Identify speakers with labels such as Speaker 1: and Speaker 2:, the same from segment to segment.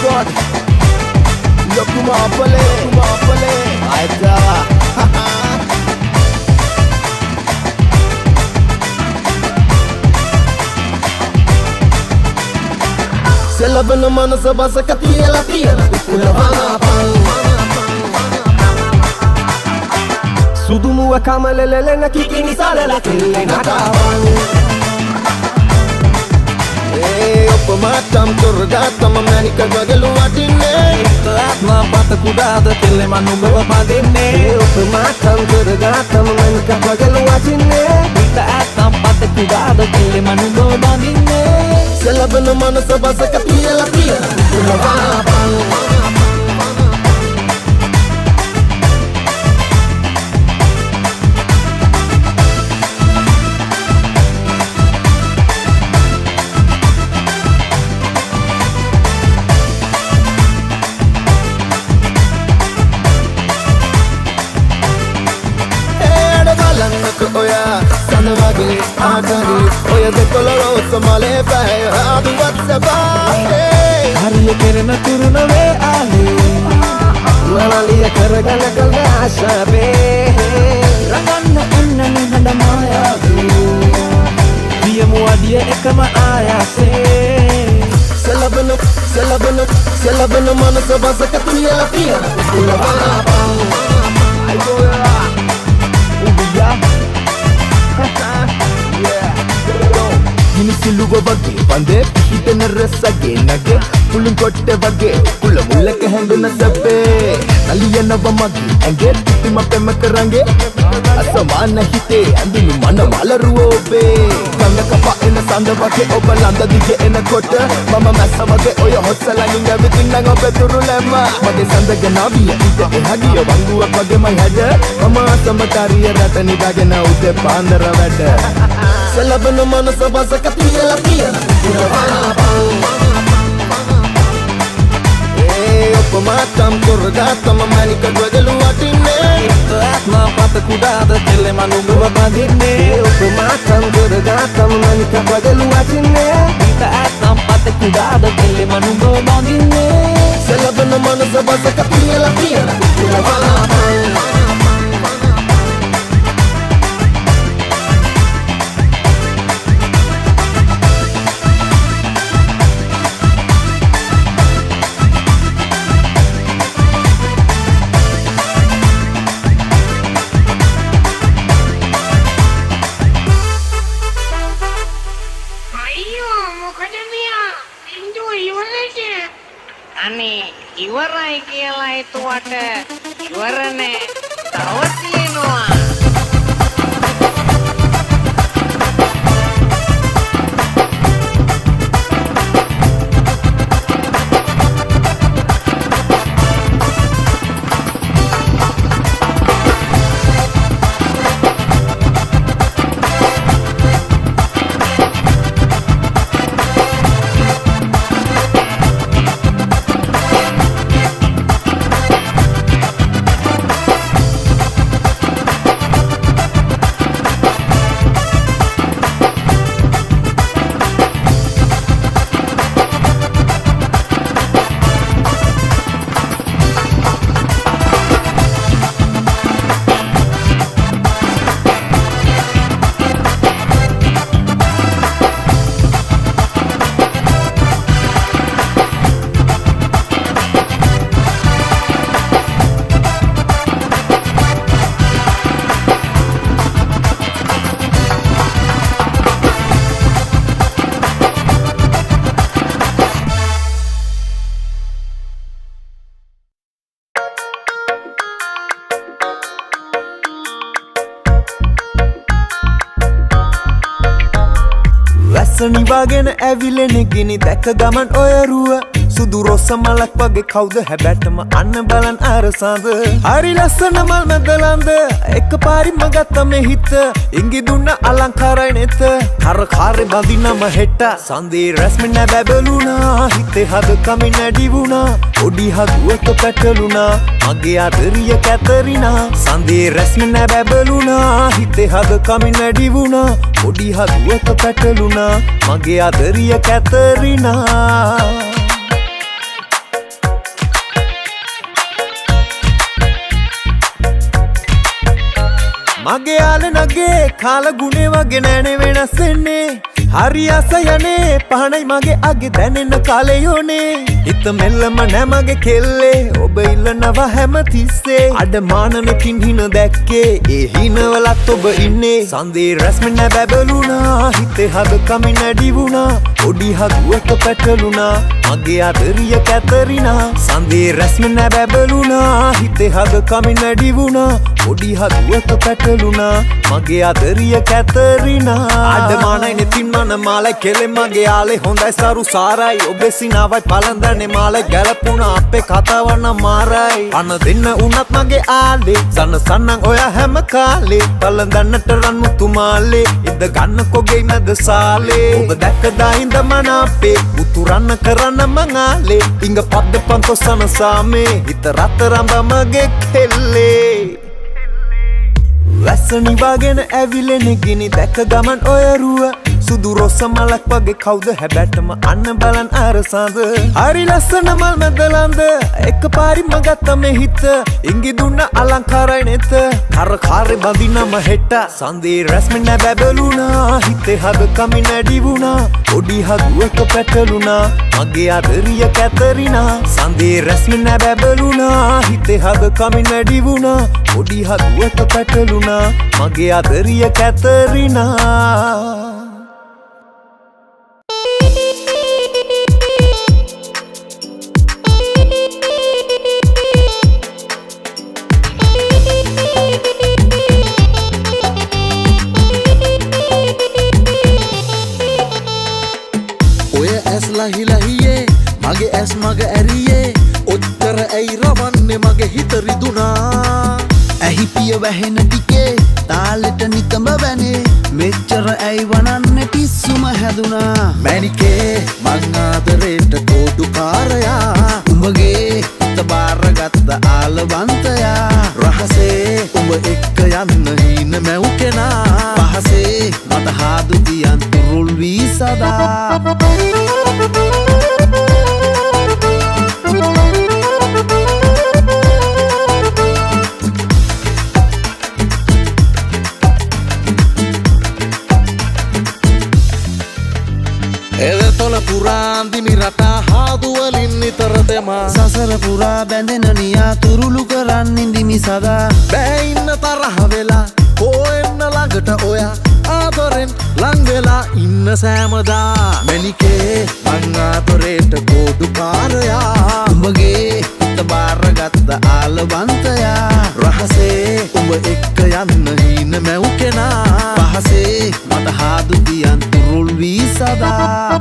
Speaker 1: God. Lokuma apale, aita. Selabana manasa basa katiyala tiyala kulavana pan. Sudumuwa kamalelele na kikini salala kille nakavan. Opamatam turgatam manika gagalu adinne. Atma pata kudada kille manubawa padinne. Opamatam turgatam manika gagalu adinne. Atma pata kudada kille manubawa padinne. Selabana manasa basa katiyala tiyala kulavana pan. Oya, sanavagi, agani, oya de koloro samale pae, adu watsaba. Hariye kerna turuna ve aale, manaliya karagana kalna ashabe. Raganna inna ni handa maya ve, diya muadiya ekama aya se. Selabana manasa basa katuya la pia, kulavana pang. Ayoya, ubiya. Siluva vage bande hitena rasage nage pulun kotte vage kula mullaka henduna sabbe naliyana vamagi ange titima pema karange asamana hite andinu mana malaruobe kanga kapa ena sanda vage obalanda dige ena kotta mama massa vage oya hossalange everything nang obe turulema mage sandaga naviya ite ehagiya vanguwa vage mai hada mama samatariya ratani dagena ude pandara wada. Selabana manasa basa katiyala tiyala kulavana pan. Opamatam turgatam manika gagalu adinne. Atma pata kudada kille manubawa padinne. Opamatam turgatam manika gagalu adinne. Atma pata kudada kille manubawa padinne. Selabana manasa basa katiyala tiyala kulavana pan.
Speaker 2: ඉවරයි කියලා හිතුවට ඉවරනේ තව තියෙනවා.
Speaker 3: නිවාගෙන ඇවිලෙන ගිනි දැක ගමන් ඔය රුව සුදු රොස්ස මලක් වගේ කවුද හැබැටම අන්න බලන් අරසඳ හරි ලස්සන මල් මැදලන්ද එක පාරිම ගත්ත මේ හිත ඉංගි දුන්න අලංකාරයි නෙත කර කාරේ බඳිනම හෙට සඳේ රැස්ම නැ බැබළුණා හිතේ හද කමින් නැඩි වුණා ඔඩි හදුවක පැටලුණා මගේ ආදරිය කැතරිනා සඳේ රැස්ම නැ බැබළුණා හිතේ හද කමින් නැඩි වුණා ඔඩි හදුවක පැටලුණා මගේ ආදරිය කැතරිනා කාලේ නගේ කාල ගුණේ වගේ නෑනේ වෙනස් වෙන්නේ හරි අසයනේ පහනයි මගේ අගේ දැනෙන කාලේ යෝනේ හිත මෙල්ලම නෑ මගේ කෙල්ලේ ඔබ ඉල්ලනවා හැම තිස්සේ අඩමානනකින් හින දැක්කේ ඒ හිනවලත් ඔබ ඉන්නේ සන්දේ රැස්මෙන් නෑ බැබලුණා හිතේ හද කමින් නැඩි වුණා ඔඩි හදුවක පැටලුණා මගේ අදරිය කැතරිනා සන්දේ රැස්මෙන් නෑ බැබලුණා හිතේ හද කමින් නැඩි වුණා ඔඩි හදුවක පැටලුණා මගේ අදරිය කැතරිනා අඩමානයි නෙතින් මන මාලයි කෙලෙ මගේ ආලේ හොඳයි සරු සාරයි ඔබේ සිනාවයි පලඳනේ මාලයි ගැලපුණා අපේ කතාවන්න මාරයි අන දෙන්න උනත් මගේ ආලේ සන්න සන්නන් ඔයා හැම කාලේ පලඳන්නට රන්නු තුමාලේ ඉද ගන්න කොගේ මැද සාලේ ඔබ දැක්කදා ඉඳ මනාපේ උතුරන්න කරන්න මංආලේ ඉංග පද්ද පන්තො සනසාමේ හිත රත්තරම්බ මගේ කෙල්ලේ වැස්සනි වගෙන ඇවිලෙන ගිනි දැක ගමන් ඔය රුව සුදු රොස්ස මලක් වගේ කවුද හැබැටම අන්න බලන් අරසඳ හරි ලස්සන මල් මැදලන්ද එක පාරිම ගත්ත මේ හිත ඉංගි දුන්න අලංකාරයි නෙත කර කාරේ බඳිනම හෙට සන්දේ රැස්මෙන් නෑ බැබලුණා හිතේ හද කමින් නැඩි වුණා ඔඩි හදුවක පැටලුණා මගේ අදරිය කැතරිනා සන්දේ රැස්මෙන් නෑ බැබලුණා හිතේ හද කමින් නැඩි වුණා ඔඩි හදුවක පැටලුණා මගේ අදරිය කැතරිනා
Speaker 4: ලහිලහියේ මගේ ඇස් මග ඇරියේ ඔච්චර ඇයි රවන්නේ මගේ හිත රිදුනා
Speaker 5: ඇහි පිය වැහෙන ටිකේ තාලෙට නිතඹ වැනේ මෙච්චර ඇයි වනන්නේ පිස්සුම හැදුනා
Speaker 4: මැනිකේ මං ආදරේට කෝඩුකාරයා
Speaker 5: උඹගේ හිත බාරගත්ත ආලවන්තයා
Speaker 4: රහසේ උඹ එක්ක යන්න හීන මැව් කෙනා
Speaker 5: පහසේ මට හාදු දියන් තුරුල් වී සදා
Speaker 4: එදතොල පුරාන්දිමි රටා හාදුවලින් නිතර දෙමා
Speaker 5: සසර පුරා බැඳෙන නියා තුරුළු කරන්න ඉඳිමි සදා
Speaker 4: බෑ ඉන්න තරහ වෙලා හොයන්න ළඟට ඔයා ආදරෙන් ලං වෙලා ඉන්න සෑමදා මැනිකේ මං ආදරේට කෝඩුකාරයා
Speaker 5: උඹගේ හිත බාරගත්ත ආලවන්තයා
Speaker 4: රහසේ උඹ එක්ක යන්න හීන මැව් කෙනා
Speaker 5: පහසේ මට හාදු දියන් තුරුල් වී සදා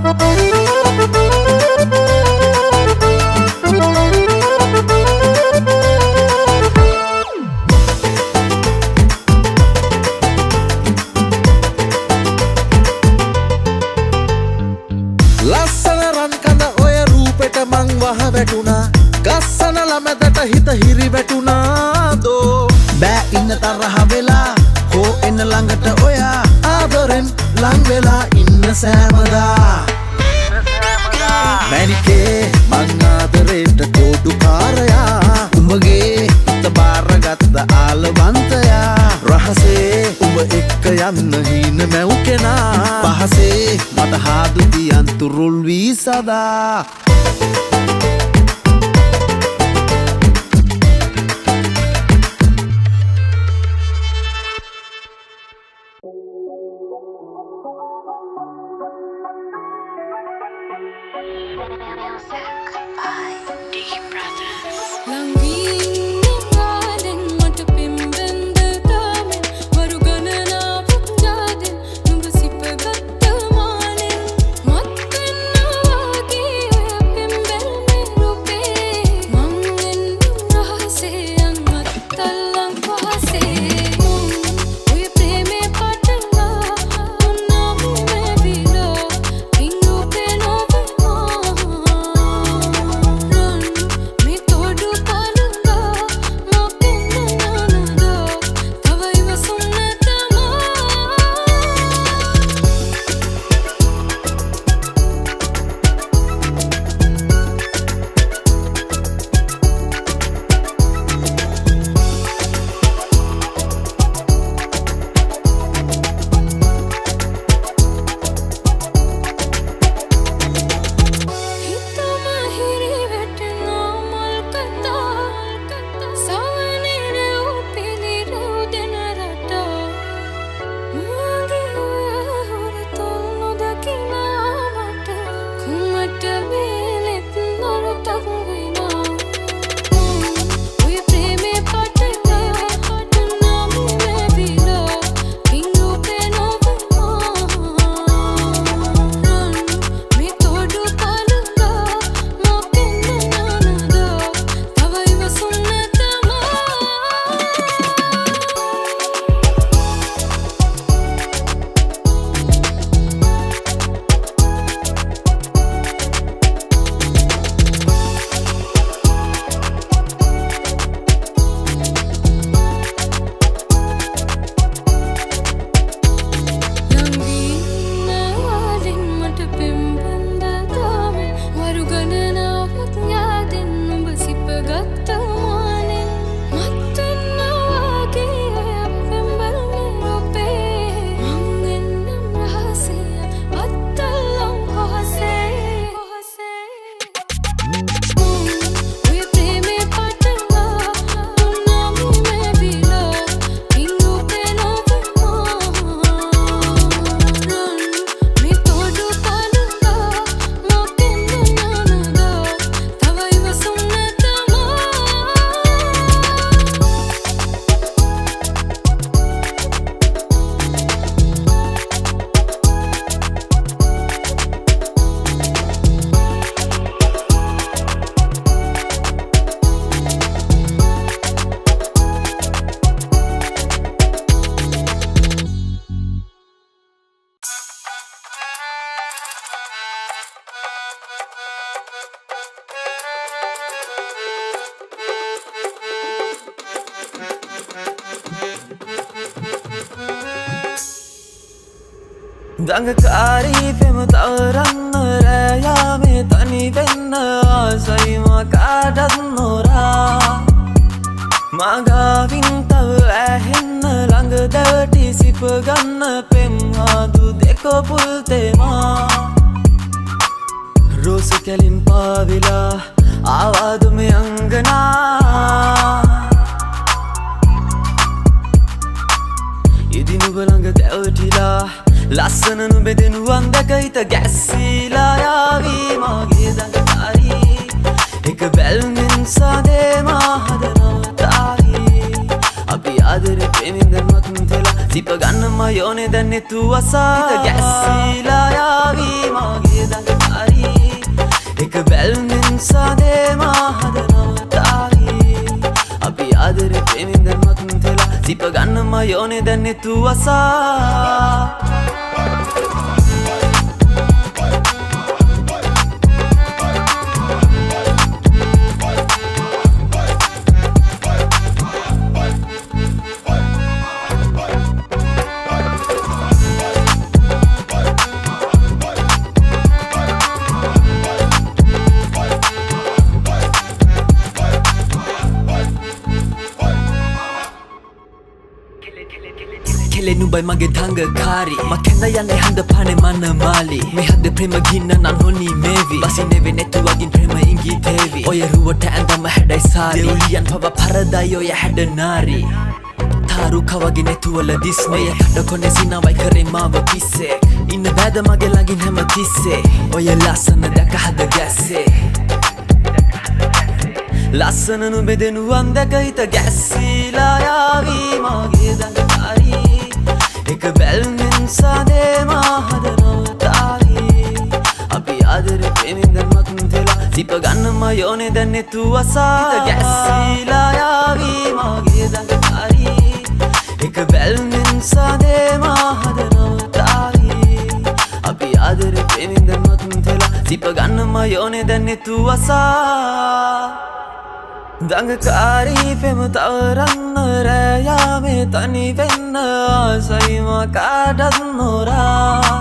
Speaker 4: ලස්සන රන් කඳ ඔය රූපෙට මං වහ වැටුණා ගස්සන ළමැදට හිත හිරි වැටුණා දෝ
Speaker 5: බෑ ඉන්න තරහ වෙලා හෝ එන්න ළඟට ඔයා
Speaker 4: ආදරෙන් ලං වෙලා ඉන්න සෑමදා මැනිකේ මං ආදරේට කෝඩුකාරයා
Speaker 5: උඹගේ හිත බාරගත්ත ආලවන්තයා
Speaker 4: රහසේ උඹ එක්ක යන්න හීන මැව් කෙනා
Speaker 5: පහසේ මට හාදු දියන් තුරුල් වී සදා
Speaker 6: What
Speaker 3: දඟකාරී පෙම තවරන්න රෑයාමේ තනි වෙන්න ආසයිම කාටත් නොරා මගාවින් තව ඇහෙන්න ළඟ දැවටි සිප ගන්න පෙම් හාදු දෙක පුල් තේමා රෝස කැලින් පාවිලා ආවාදු මේ අංගනා ඉදි නුඹ ළඟ දැවටිලා ලස්සන නුඹේ දෙනුවන් දැක හිත ගැස්සීලා යාවී මගේ දඟකාරී එක බැල්මෙන් සාදේමා හදනවතාවී අපි ආදරේ ප්‍රේමෙන් දැන් මතුන්තලා සිප ගන්නම යෝනේ දැන් නෙතු අසා හිත ගැස්සීලා යාවී මගේ දඟකාරී එක බැල්මෙන් සාදේමා හදනවතාවී අපි ආදරේ ප්‍රේමෙන් දැන් මතුන්තලා සිප ගන්නම යෝනේ දැන් නෙතු අසා නුඹයි මගේ දඟකාරී මකෙන්ද යන්නේ හඳ පානේ මන මාලි මේ හද ප්‍රේම ගින්න නන් හොනි මේවි බසිනෙවෙ නැතුවගින් ප්‍රේම ඉංගි තේවි ඔය රුවට ඇඳම හැඩයි සාරි දෙව්ලියන් පව පරදයි ඔය හැඩ නාරි තාරු කවගේ නැතුවල දිස්නේ කඩ කොනේ සිනවයි කරේ මාව පිස්සේ ඉන්න බෑද මගේ ළඟින් හැම තිස්සේ ඔය ලස්සන දැක හද ගැස්සේ ලස්සන නුඹේ දෙනුවන් දැක හිත ගැස්සීලා යාවී මගේ දඟකාරී එක බැල්මෙන් සාදේමා හදනවතාවී අපි ආදරේ ප්‍රේමෙන් දැන් මතුන්තලා සිප ගන්නම යෝනේ දැන් නෙතු අසා හිත ගැස්සීලා යාවී මගේ දඟකාරී එක බැල්මෙන් සාදේමා හදනවතාවී අපි ආදරේ ප්‍රේමෙන් දැන් මතුන්තලා සිප ගන්නම යෝනේ දැන් නෙතු අසා දඟකාරී පෙම තවරන්න රෑයාමේ තනි වෙන්න ආසයිම කාටත් නොරා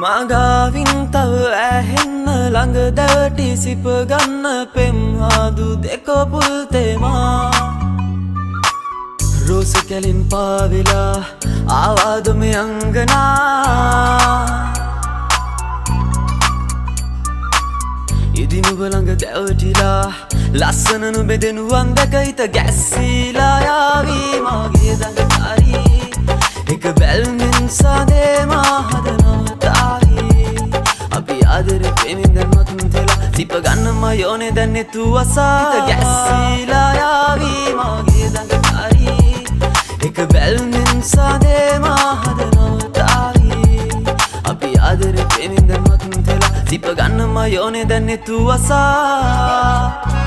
Speaker 3: මගාවින් තව ඇහෙන්න ළඟ දැවටි සිප ගන්න පෙම් හාදු දෙක පුල් තේමා රෝස කැලින් පාවිලා ආවාදු මේ අංගනා ඉදි නුඹ ළඟ දැවටිලා ලස්සන නුඹේ දෙනුවන් දැක හිත ගැස්සීලා යාවී මගේ දඟකාරී එක බැල්මෙන් සාදේමා හදනවතාවී අපි ආදරේ ප්‍රේමෙන් දැන් මතුන්තලා සිප ගන්නම යෝනේ දැන් නෙතු අසා හිත ගැස්සීලා යාවී මගේ දඟකාරී එක බැල්මෙන් සාදේමා හදනවතාවී අපි ආදරේ ප්‍රේමෙන් දැන් මතුන්තලා සිප ගන්නම යෝනේ දැන් නෙතු අසා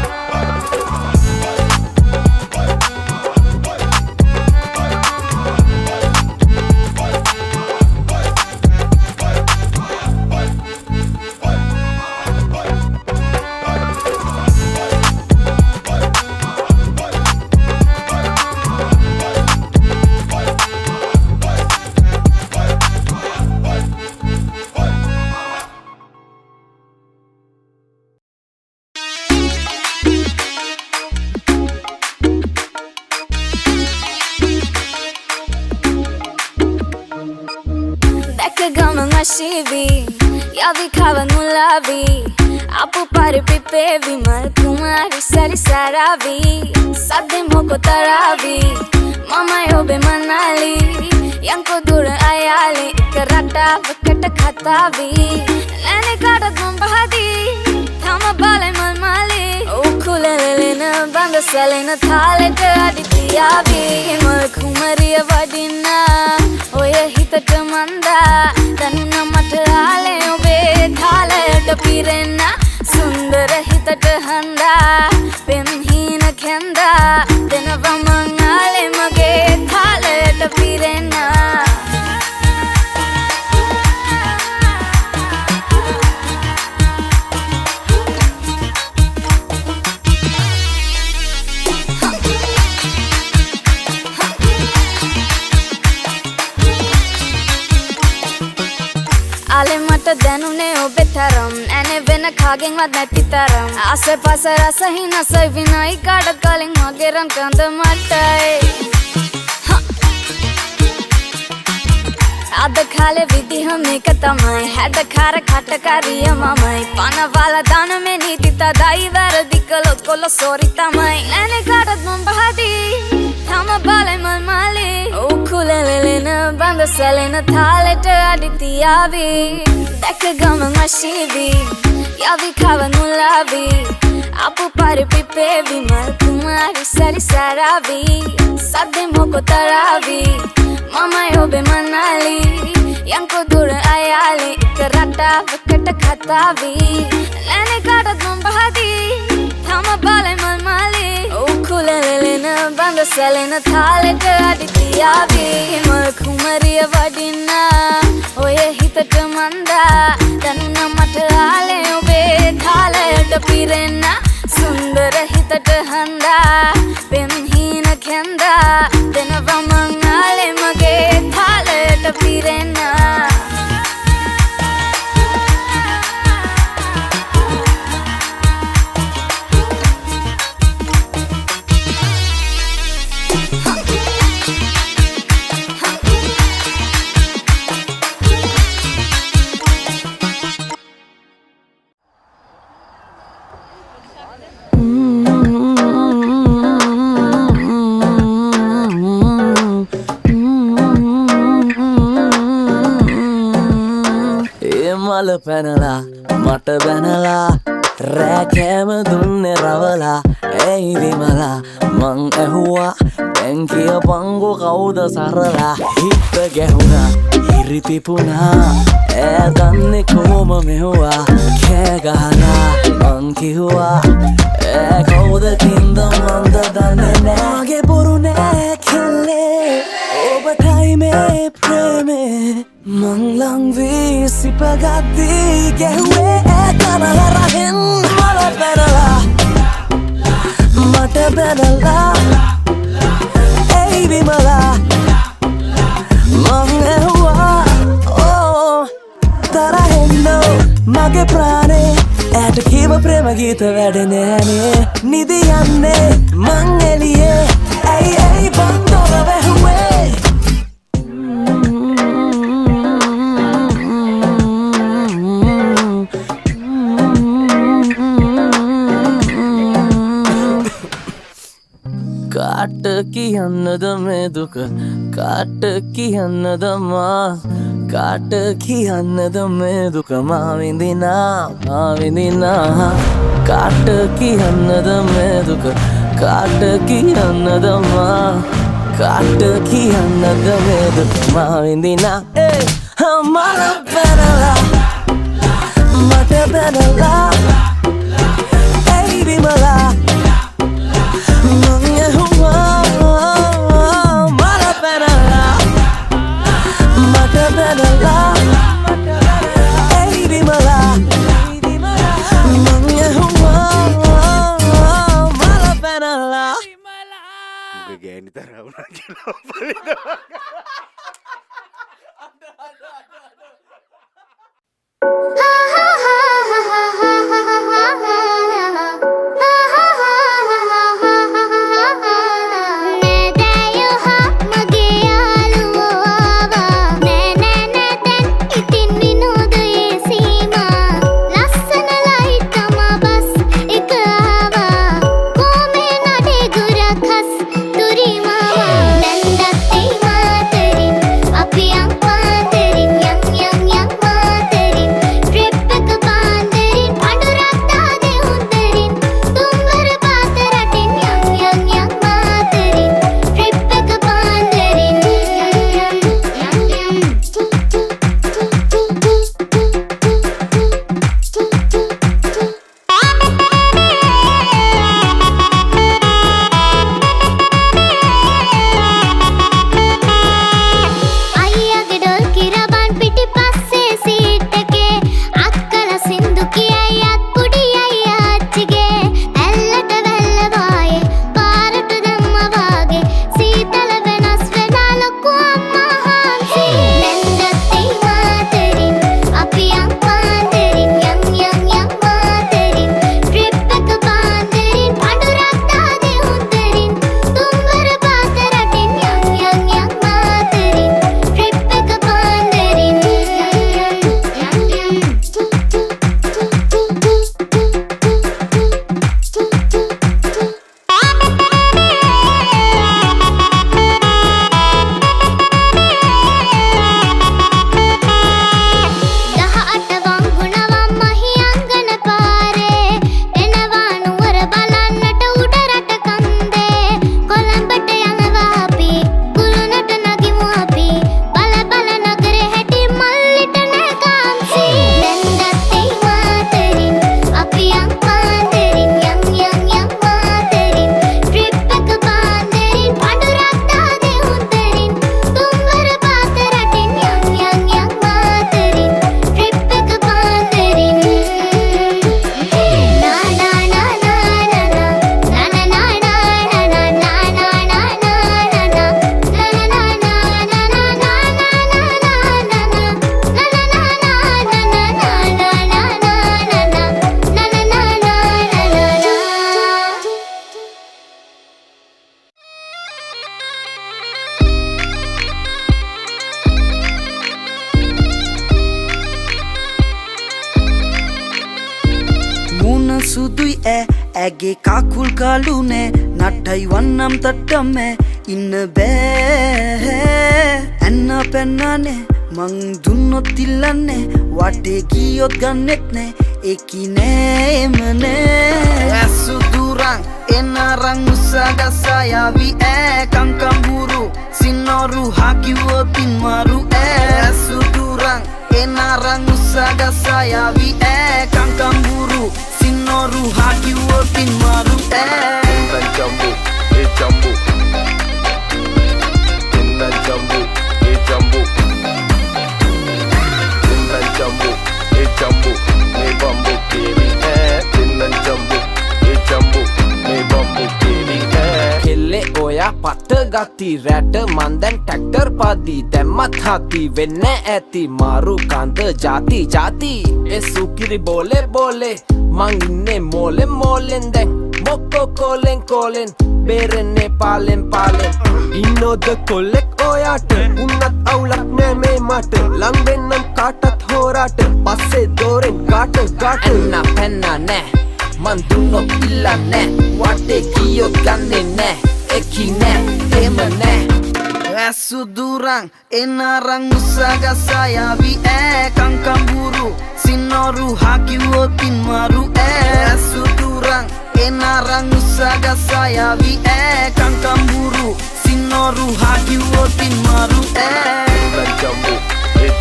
Speaker 3: Yavi kavan mulavi Apu pare pipe vimal kumari sari saravi Sadde moko taravi Mama yobe manali Yanko dura ayali Ikarata vakata khatavi Nane katat mambahadi Thama balai malmali Ukulelena banda salena thaleta aditiyavi Mal kumariya vadina Oya hitata manda Danuna mata ale obe thaleta pirena Sundara hitata handa Pem hina khenda Denava mangale mage thaleta pirena
Speaker 6: තරම් ඇනේ වෙන කාගෙන්වත් නැති තරම් ආසේ පාස රස හිනසයි විනයි කාඩ කලින් මගේ රන් කඳ මට්ටයි අද කාලේ විදිහ මේක තමයි හැඩකාර කටකරිය මමයි පනවල දාන මේ නීති තදයි වැරදි කළොත් කොල්ල සෝරි තමයි ඇනේ කාටත් මම බහදී තම බලේ මල් මාලේ උකුලෙලෙන බඳ සැලෙන තාලෙට අඩි තියාවි දැක ගමන් අශීවි යවි කවනුලාවි අපු පරිපිපේවි මල් කුමාරි සරි සරාවි සද්දෙ මොකො තරාවි මමයි ඔබේ මනාලි යංකෝ දුර අයාලි කරටාවකට කතාවි ඇනේ කාටත් මම බහදී තම බලේ මල් මාලේ උකුලෙලෙන බඳ සැලෙන තාලෙට අඩි තියාවි මල් කුමරිය වඩින්නා ඔය හිතට මන්දා දැනුණ මට ආලේ ඔබේ තාලයට පිරෙන්න සුන්දර හිතට හන්දා පෙම් හීන කැන්දා දෙනවා මං ආලේ මගේ තාලයට පිරෙන්න
Speaker 7: මල පැනලා මට බැනලා රැකෑම දුන්නේ රවලා ඇයි විමලා මං ඇහුවා දැන් කියපංගෝ කවුද සරලා හිත ගැහුණා හිරි පිපුණා ඈ දන්නේ කොහොම මෙහුවා කෑ ගහලා මං කිව්වා ඈ කවුද කින්ද මන්ද දන්නේ නෑ මගේ බොරු නෑ කෙල්ලේ ඔබටයි මේ ප්‍රේමේ මං ලං වී සිපගත්දී ගැහුවේ ඈ කනහරහෙන් මල පැනලා මට බැනලා ඇයි විමලා මං ඇහුවා ඕ තරහෙන්නෝ මගේ ප්‍රාණේ ඇයට කීව ප්‍රේම ගීත වැඩ නෑනේ නිදි යන්නේ මං එළියේ ඇයි බන්දොර වැහුවේ කාට කියන්නද මේ දුක කාට කියන්නද මා කාට කියන්නද මේ දුක මා විඳිනා කාට කියන්නද මේ දුක කාට කියන්නද මා කාට කියන්නද මේ දුක මා විඳිනා මල පැනලා මට බැනලා ඇයි විමලා
Speaker 4: ගෑනි තරවුණා කියලා පරිදා
Speaker 8: Turi mama, dan dati mama.
Speaker 5: ඇගේ කාකුල් කාලුනේ නට්ටයි වන්නම් තට්ටම්මේ ඉන්න බෑ ඇන්න පැන්නනේ මං දුන්නොත් ඉල්ලන්නේ වටේ ගියොත් ගන්නෙත් නෑ ඒකි නෑ එමනේ ඇසුදුරන් එනරන් උසගසයාවි කංකම්බුරු සින්නොරු හකිවොතින් මරු ඇසුදුරන් එනරන් උසගසයාවි කංකම්බුරු සින්නොරු හකිවොතින් මරු
Speaker 1: Jumbo, jumbo. Inna jumbo, jumbo. Inna jumbo, jumbo. Me bambu kiri Inna jumbo, jumbo. Me bambu kiri
Speaker 7: කෙල්ලේ ඔයා පට ගති රැට මන්දැන් ටැක්ටර් පදී දැම්මත් හති වෙන්න ඇති මාරු කන්ද ජාති ජාති ඒ සුකිරි බෝලේ බෝලේ මං ඉන්නේ මෝලෙන් මෝලෙන් දැන් මොක්කෝ කෝලෙන් කෝලෙන් බේරෙන්නේ පාලෙන් පාලෙන් ඉන්නෝද කොල්ලෙක් ඔයාට උන්නත් අවුලක් නෑ මේ මට ලං වෙන්නම් කාටත් හෝරාට පස්සේ දෝරෙන් ගාට ගාට එන්න පැන්න නෑ මන් දුන්නොත් ඉල්ලන්නේ වටේ ගියොත් ගන්නෙ නෑ එකි නෑ එහෙම නෑ
Speaker 5: ඇසුදුරන් එනරන් උසගසයාවි කංකම්බුරු සින්නොරු හකිවොතින් මරු ඇසුදුරන් එනරන් උසගසයාවි කංකම්බුරු සින්නොරු හකිවොතින් මරු
Speaker 1: Inna jumbo,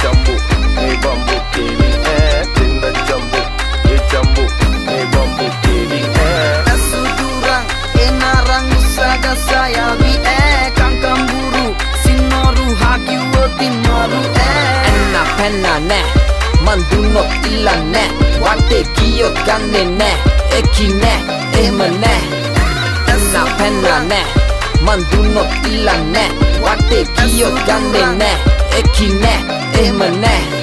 Speaker 1: jumbo. Me bambu kiri Inna jumbo, jumbo. Me bambu kiri
Speaker 5: ඇසුදුරන් එනරන් උසගසයාවි කංකම්බුරු සින්නොරු හකිවොතින් මරු
Speaker 7: එන්න පැන්න නෑ මන් දුන්නොත් ඉල්ලන්නේ වටේ ගියොත් ගන්නෙ නෑ එකි නෑ එහෙම නෑ එන්න පැන්න නෑ මන් දුන්නොත් ඉල්ලන්නේ වටේ ගියොත් ගන්නෙ නෑ එකි නෑ එහෙම නෑ